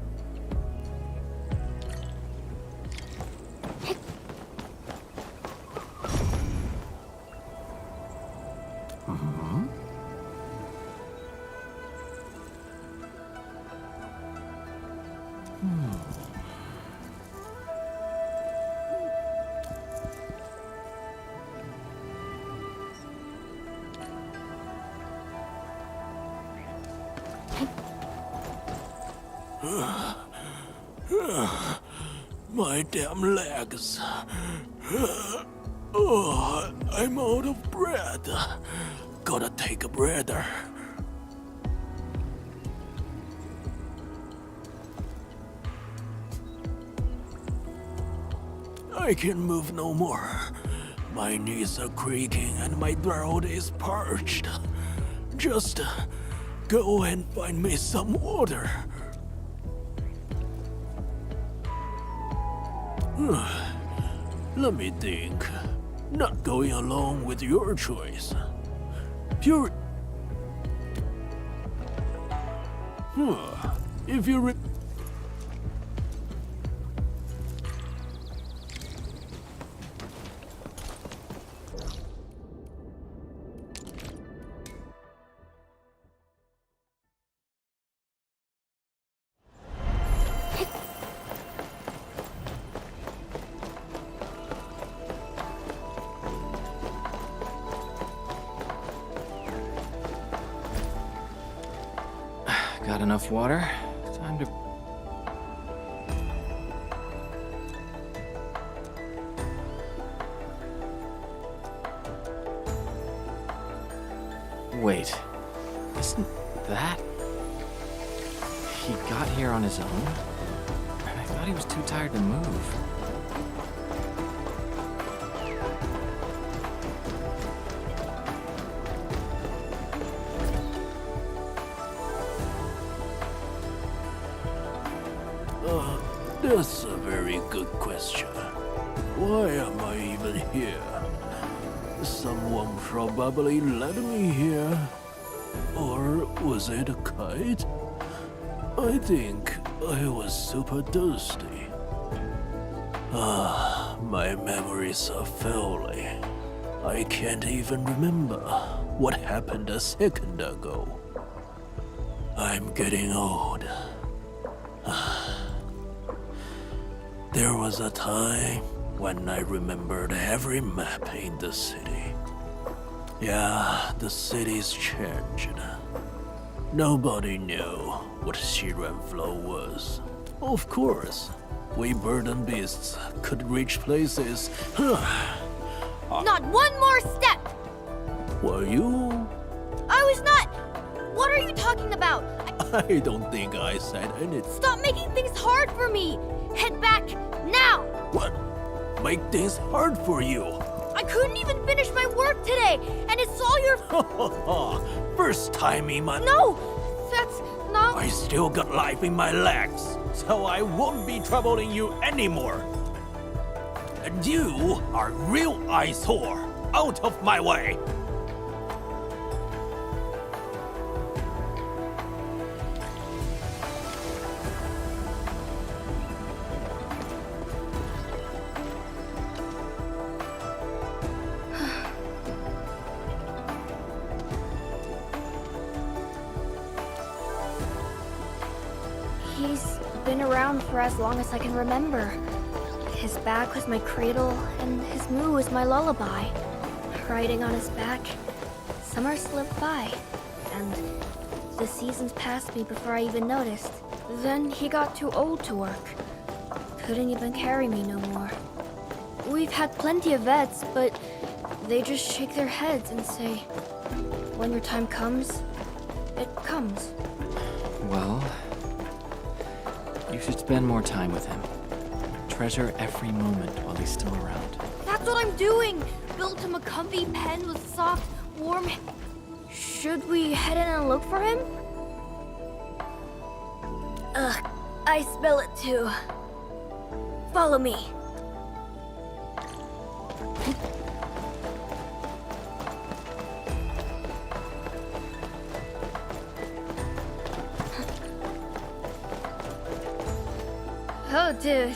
My damn legs. Oh, I'm out of breath. Gotta take a breather. I can move no more. My knees are creaking and my throat is parched. Just go and find me some water. Let me think. Not going along with your choice. Pure. If you Got enough water? Time to... Wait, isn't that... He got here on his own? I thought he was too tired to move. That's a very good question. Why am I even here? Someone probably led me here. Or was it a kite? I think I was super thirsty. My memories are failing. I can't even remember what happened a second ago. I'm getting old. There was a time when I remembered every map in the city. Yeah, the city's changed. Nobody knew what Shiren Flow was. Of course, we burden beasts could reach places. Not one more step! Were you? I was not! What are you talking about? I don't think I said anything. Stop making things hard for me! Head back, now! What? Make things hard for you? I couldn't even finish my work today, and it's all your... First time in my... No! That's not... I still got life in my legs, so I won't be troubling you anymore. And you are real eyesore. Out of my way! He's been around for as long as I can remember. His back was my cradle, and his moo was my lullaby. Riding on his back, summer slipped by, and the seasons passed me before I even noticed. Then he got too old to work. Couldn't even carry me no more. We've had plenty of vets, but they just shake their heads and say, when your time comes, it comes. Well, you should spend more time with him. Treasure every moment while he's still around. That's what I'm doing! Built him a comfy pen with soft, warm... Should we head in and look for him? Ugh, I smell it too. Follow me. Oh, dude.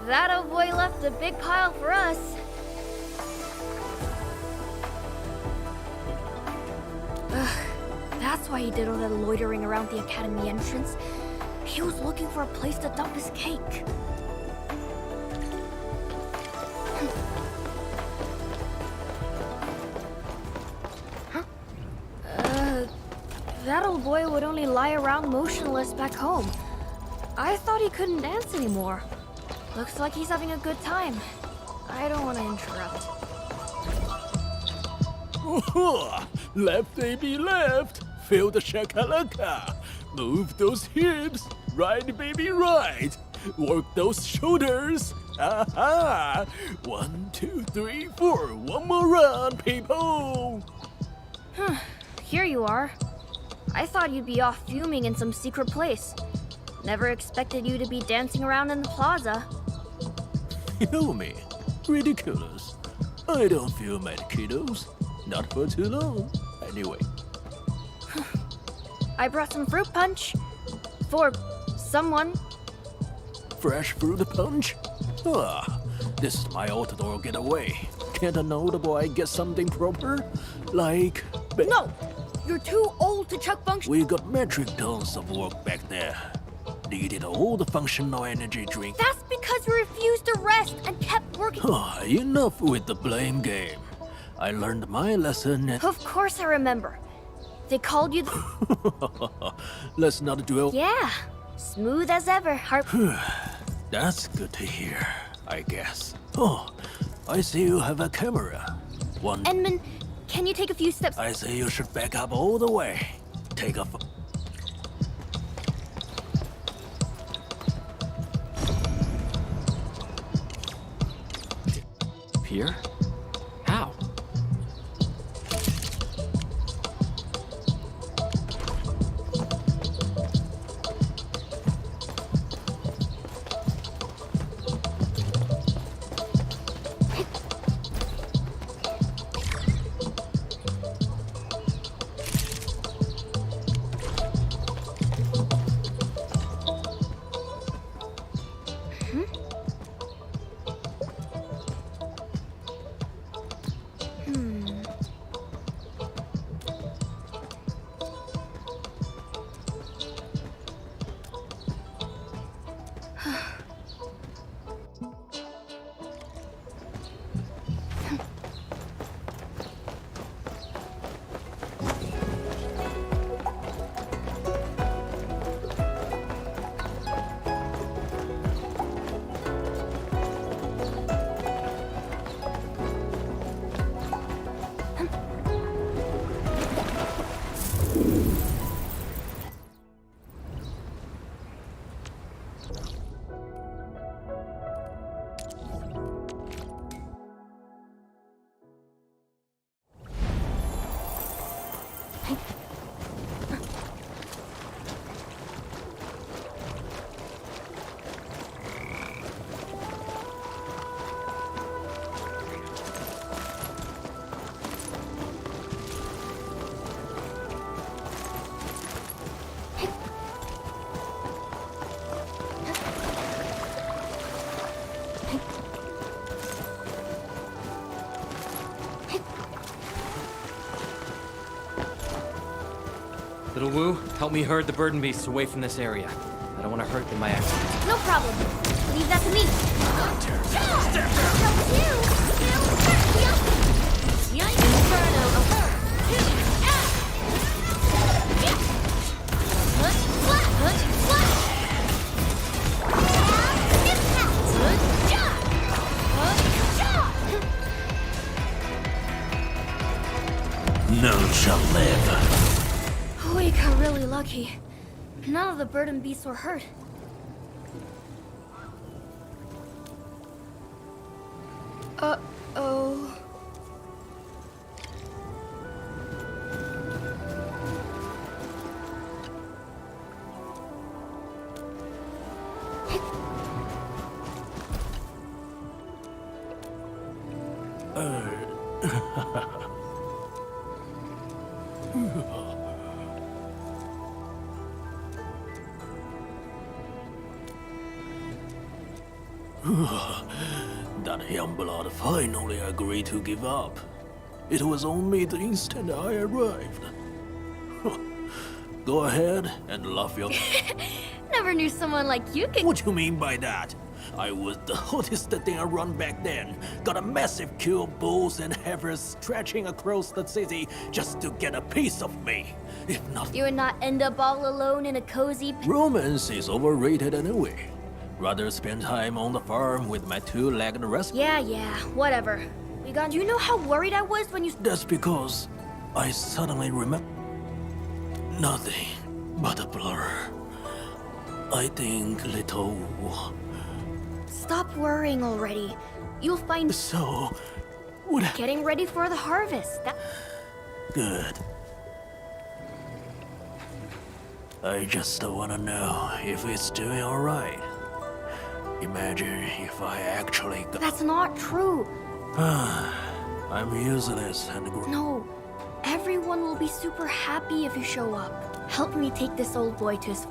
That old boy left a big pile for us. Ugh, that's why he did all that loitering around the academy entrance. He was looking for a place to dump his cake. That old boy would only lie around motionless back home. I thought he couldn't dance anymore. Looks like he's having a good time. I don't want to interrupt. Left, baby, left. Feel the shakalaka. Move those hips. Right, baby, right. Work those shoulders. Aha! 1, 2, 3, 4. One more round, people. Here you are. I thought you'd be off fuming in some secret place. Never expected you to be dancing around in the plaza. You know me. Ridiculous. I don't feel mad, kiddos. Not for too long. Anyway. I brought some fruit punch. For someone. Fresh fruit punch? Ah, this is my outdoor getaway. Can't an old boy get something proper? Like... No! You're too old to chuck function. We got metric tons of work back there. Needed all the functional energy drink. That's because you refused to rest and kept working. Enough with the blame game. I learned my lesson and... Of course I remember. They called you Let's not dwell... Yeah, smooth as ever, Harp. That's good to hear, I guess. Oh, I see you have a camera. One... Edmund, can you take a few steps? I say you should back up all the way. Take a... Here? How? Little Wu, help me herd the burden beasts away from this area. I don't want to hurt them by accident. No problem. Leave that to me. shall live. We got really lucky. None of the burden beasts were hurt. Uh-oh. That Youngblood finally agreed to give up. It was only the instant I arrived. Go ahead and love your... Never knew someone like you could... What do you mean by that? I was the hottest thing around back then. Got a massive queue of bulls and heifers stretching across the city just to get a piece of me. If not... You would not end up all alone in a cozy... Romance is overrated anyway. Rather spend time on the farm with my two-legged rescue. Yeah, whatever. We got... Do you know how worried I was when you... That's because I suddenly remember... Nothing but a blur. I think little... Stop worrying already. You'll find... So... What... Getting ready for the harvest. Good. I just wanna know if it's doing alright. Imagine if I actually got... That's not true. I'm useless and... No. Everyone will be super happy if you show up. Help me take this old boy to his...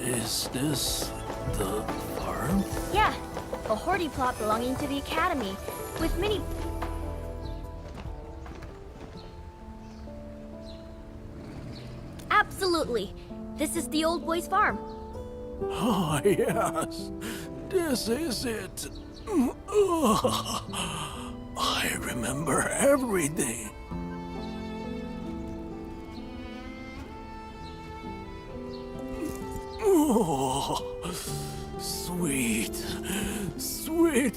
Is this the farm? Yeah, a hoardy plot belonging to the Academy, with many... Absolutely. This is the old boy's farm. Oh, yes. This is it. I remember everything. Oh, sweet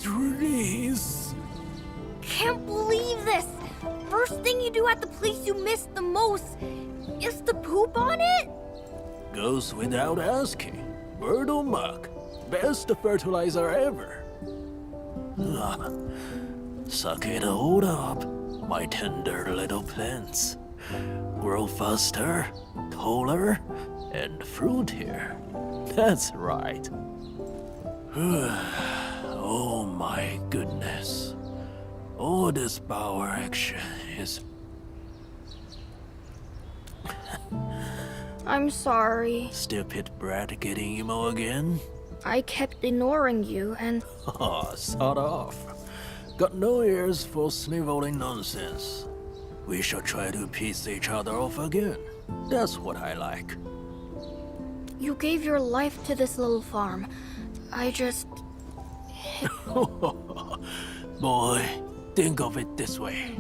release. Can't believe this! First thing you do at the place you miss the most is to poop on it? Goes without asking. Birdo muck. Best fertilizer ever. Suck it all up, my tender little plants. Grow faster, taller, and fruitier. That's right. Oh my goodness. All this power action is... I'm sorry. Stupid brat getting emo again? I kept ignoring you and... Oh, sod off. Got no ears for sniveling nonsense. We shall try to piece each other off again. That's what I like. You gave your life to this little farm. I just... Boy, think of it this way.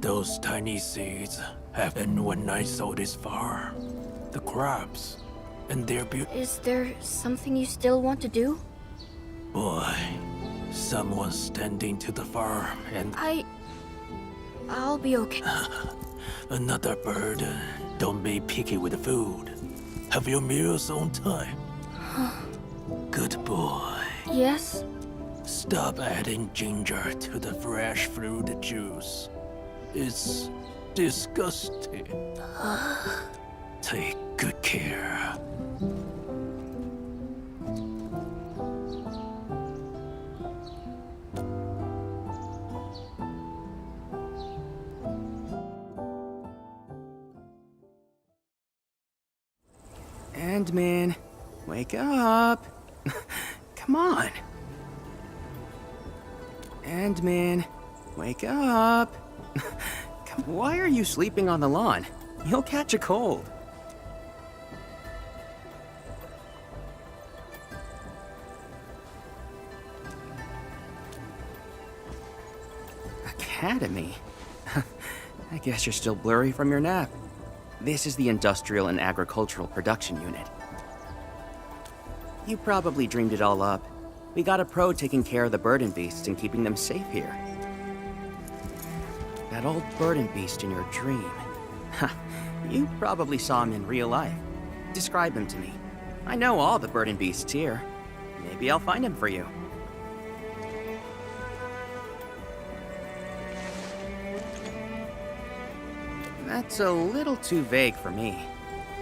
Those tiny seeds happened when I saw this farm. The crabs. And their beauty. Is there something you still want to do? Boy, someone standing to the farm and... I'll be okay. Another bird. Don't be picky with the food. Have your meals on time. Good boy. Yes? Stop adding ginger to the fresh fruit juice. It's disgusting. Take good care. Endman, wake up. Come on. Endman, wake up. Why are you sleeping on the lawn? You'll catch a cold. Academy? I guess you're still blurry from your nap. This is the Industrial and Agricultural Production Unit. You probably dreamed it all up. We got a pro taking care of the burden beasts and keeping them safe here. That old burden beast in your dream. You probably saw him in real life. Describe him to me. I know all the burden beasts here. Maybe I'll find him for you. That's a little too vague for me.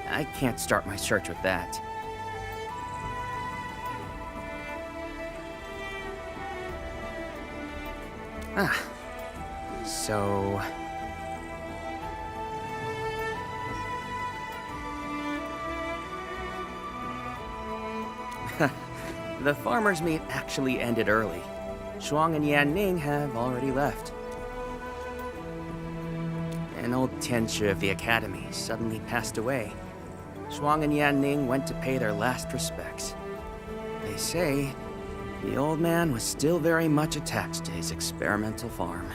I can't start my search with that. So... The farmer's meet actually ended early. Shuang and Yan Ning have already left. An old teacher of the academy suddenly passed away. Shuang and Yan Ning went to pay their last respects. They say the old man was still very much attached to his experimental farm.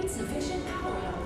insufficient power.